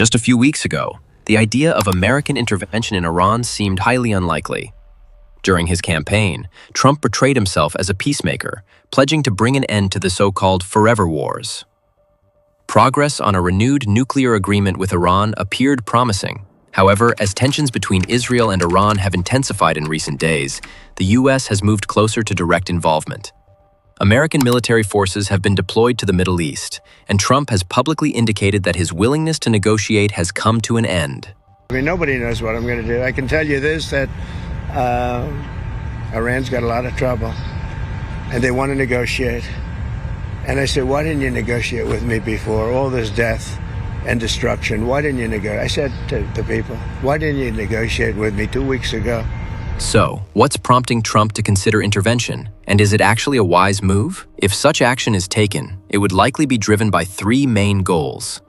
Just a few weeks ago, the idea of American intervention in Iran seemed highly unlikely. During his campaign, Trump portrayed himself as a peacemaker, pledging to bring an end to the so-called forever wars. Progress on a renewed nuclear agreement with Iran appeared promising. However, as tensions between Israel and Iran have intensified in recent days, the U.S. has moved closer to direct involvement. American military forces have been deployed to the Middle East, and Trump has publicly indicated that his willingness to negotiate has come to an end. I mean, nobody knows what I'm going to do. I can tell you this, that Iran's got a lot of trouble, and they want to negotiate. And I said, why didn't you negotiate with me before? All this death and destruction, why didn't you negotiate? I said to the people, why didn't you negotiate with me 2 weeks ago? So, what's prompting Trump to consider intervention? And is it actually a wise move? If such action is taken, it would likely be driven by three main goals.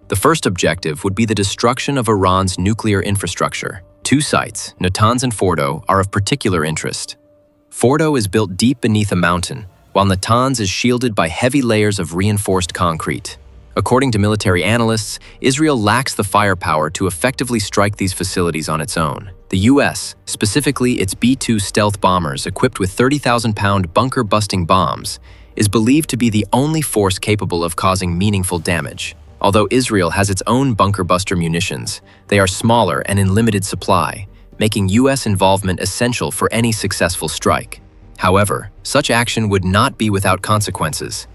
The first objective would be the destruction of Iran's nuclear infrastructure. Two sites, Natanz and Fordo, are of particular interest. Fordo is built deep beneath a mountain, while Natanz is shielded by heavy layers of reinforced concrete. According to military analysts, Israel lacks the firepower to effectively strike these facilities on its own. The U.S., specifically its B-2 stealth bombers equipped with 30,000-pound bunker-busting bombs, is believed to be the only force capable of causing meaningful damage. Although Israel has its own bunker-buster munitions, they are smaller and in limited supply, making U.S. involvement essential for any successful strike. However, such action would not be without consequences.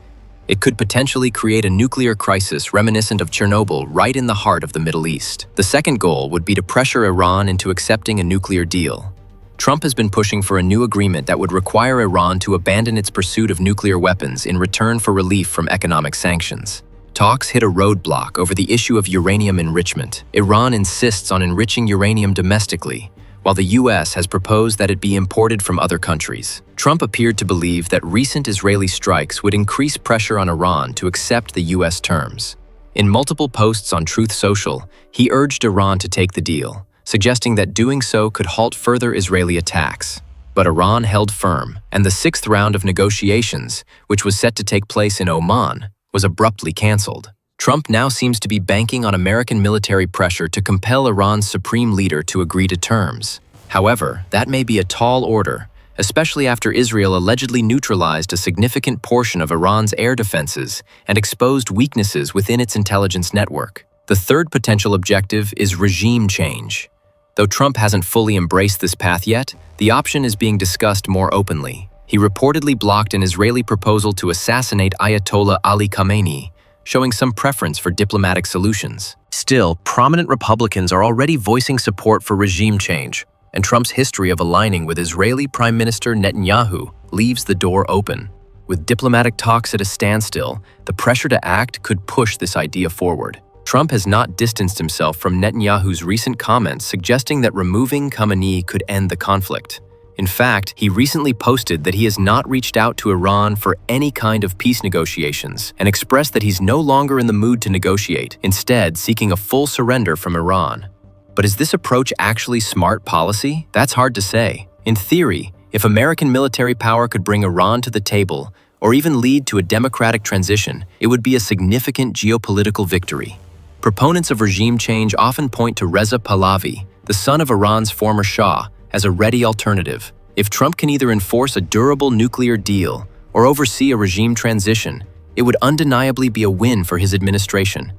It could potentially create a nuclear crisis reminiscent of Chernobyl right in the heart of the Middle East. The second goal would be to pressure Iran into accepting a nuclear deal. Trump has been pushing for a new agreement that would require Iran to abandon its pursuit of nuclear weapons in return for relief from economic sanctions. Talks hit a roadblock over the issue of uranium enrichment. Iran insists on enriching uranium domestically, while the U.S. has proposed that it be imported from other countries. Trump appeared to believe that recent Israeli strikes would increase pressure on Iran to accept the U.S. terms. In multiple posts on Truth Social, he urged Iran to take the deal, suggesting that doing so could halt further Israeli attacks. But Iran held firm, and the sixth round of negotiations, which was set to take place in Oman, was abruptly canceled. Trump now seems to be banking on American military pressure to compel Iran's supreme leader to agree to terms. However, that may be a tall order, especially after Israel allegedly neutralized a significant portion of Iran's air defenses and exposed weaknesses within its intelligence network. The third potential objective is regime change. Though Trump hasn't fully embraced this path yet, the option is being discussed more openly. He reportedly blocked an Israeli proposal to assassinate Ayatollah Ali Khamenei, showing some preference for diplomatic solutions. Still, prominent Republicans are already voicing support for regime change, and Trump's history of aligning with Israeli Prime Minister Netanyahu leaves the door open. With diplomatic talks at a standstill, the pressure to act could push this idea forward. Trump has not distanced himself from Netanyahu's recent comments suggesting that removing Khamenei could end the conflict. In fact, he recently posted that he has not reached out to Iran for any kind of peace negotiations and expressed that he's no longer in the mood to negotiate, instead seeking a full surrender from Iran. But is this approach actually smart policy? That's hard to say. In theory, if American military power could bring Iran to the table or even lead to a democratic transition, it would be a significant geopolitical victory. Proponents of regime change often point to Reza Pahlavi, the son of Iran's former Shah, as a ready alternative. If Trump can either enforce a durable nuclear deal or oversee a regime transition, it would undeniably be a win for his administration.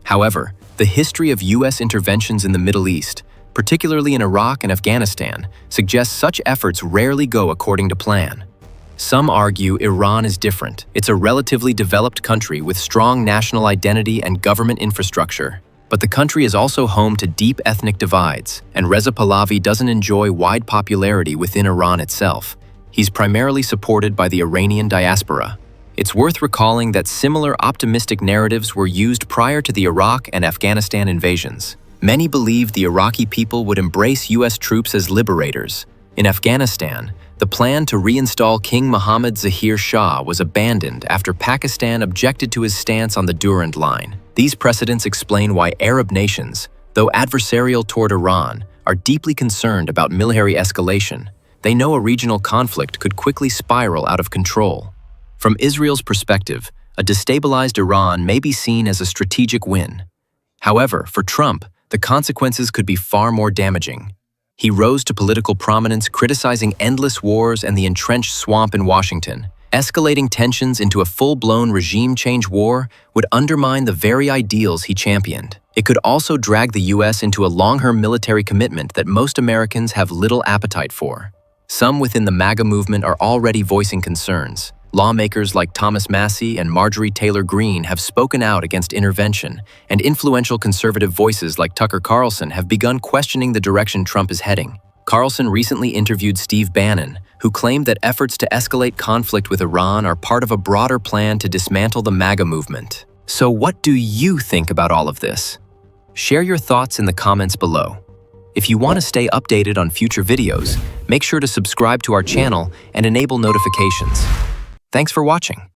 However, the history of U.S. interventions in the Middle East, particularly in Iraq and Afghanistan, suggests such efforts rarely go according to plan. Some argue Iran is different. It's a relatively developed country with strong national identity and government infrastructure. But the country is also home to deep ethnic divides, and Reza Pahlavi doesn't enjoy wide popularity within Iran itself. He's primarily supported by the Iranian diaspora. It's worth recalling that similar optimistic narratives were used prior to the Iraq and Afghanistan invasions. Many believed the Iraqi people would embrace U.S. troops as liberators. In Afghanistan, the plan to reinstall King Mohammad Zahir Shah was abandoned after Pakistan objected to his stance on the Durand Line. These precedents explain why Arab nations, though adversarial toward Iran, are deeply concerned about military escalation. They know a regional conflict could quickly spiral out of control. From Israel's perspective, a destabilized Iran may be seen as a strategic win. However, for Trump, the consequences could be far more damaging. He rose to political prominence criticizing endless wars and the entrenched swamp in Washington. Escalating tensions into a full-blown regime change war would undermine the very ideals he championed. It could also drag the U.S. into a long-term military commitment that most Americans have little appetite for. Some within the MAGA movement are already voicing concerns. Lawmakers like Thomas Massie and Marjorie Taylor Greene have spoken out against intervention, and influential conservative voices like Tucker Carlson have begun questioning the direction Trump is heading. Carlson recently interviewed Steve Bannon, who claimed that efforts to escalate conflict with Iran are part of a broader plan to dismantle the MAGA movement. So what do you think about all of this? Share your thoughts in the comments below. If you want to stay updated on future videos, make sure to subscribe to our channel and enable notifications. Thanks for watching.